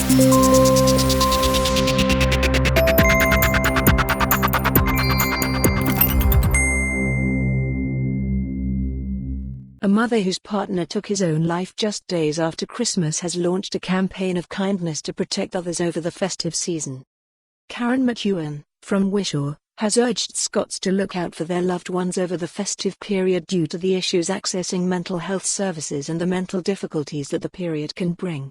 A mother whose partner took his own life just days after Christmas has launched a campaign of kindness to protect others over the festive season. Karen McKeown, from Wishaw, has urged Scots to look out for their loved ones over the festive period due to the issues accessing mental health services and the mental difficulties that the period can bring.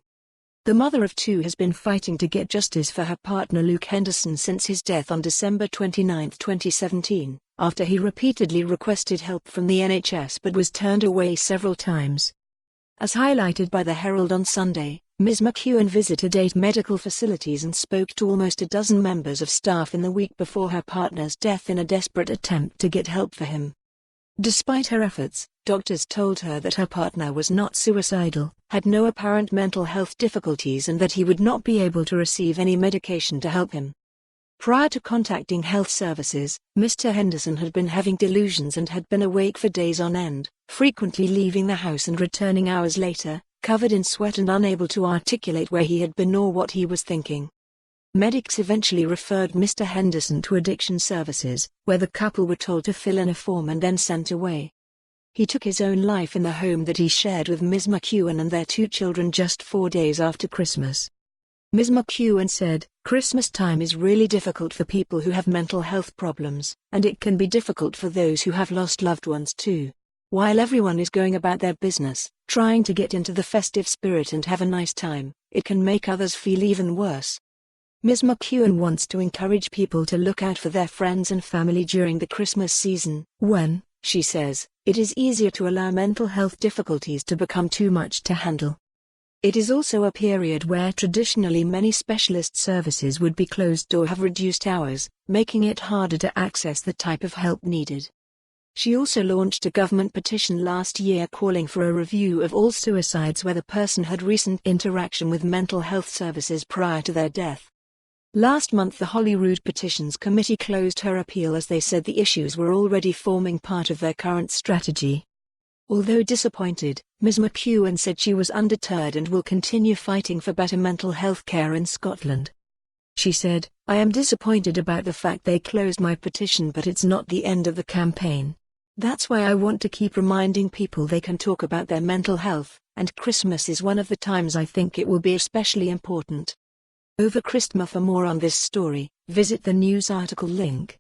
The mother of two has been fighting to get justice for her partner Luke Henderson since his death on December 29, 2017, after he repeatedly requested help from the NHS but was turned away several times. As highlighted by the Herald on Sunday, Ms. McKeown visited 8 medical facilities and spoke to almost a dozen members of staff in the week before her partner's death in a desperate attempt to get help for him. Despite her efforts, doctors told her that her partner was not suicidal, had no apparent mental health difficulties and that he would not be able to receive any medication to help him. Prior to contacting health services, Mr. Henderson had been having delusions and had been awake for days on end, frequently leaving the house and returning hours later, covered in sweat and unable to articulate where he had been or what he was thinking. Medics eventually referred Mr. Henderson to addiction services, where the couple were told to fill in a form and then sent away. He took his own life in the home that he shared with Ms. McKeown and their 2 children just 4 days after Christmas. Ms. McKeown said, "Christmas time is really difficult for people who have mental health problems, and it can be difficult for those who have lost loved ones too. While everyone is going about their business, trying to get into the festive spirit and have a nice time, it can make others feel even worse." Ms. McKeown wants to encourage people to look out for their friends and family during the Christmas season, when, she says, it is easier to allow mental health difficulties to become too much to handle. It is also a period where traditionally many specialist services would be closed or have reduced hours, making it harder to access the type of help needed. She also launched a government petition last year calling for a review of all suicides where the person had recent interaction with mental health services prior to their death. Last month the Holyrood Petitions Committee closed her appeal as they said the issues were already forming part of their current strategy. Although disappointed, Ms. McKeown said she was undeterred and will continue fighting for better mental health care in Scotland. She said, "I am disappointed about the fact they closed my petition, but it's not the end of the campaign. That's why I want to keep reminding people they can talk about their mental health, and Christmas is one of the times I think it will be especially important." Over Christmas. For more on this story, visit the news article link.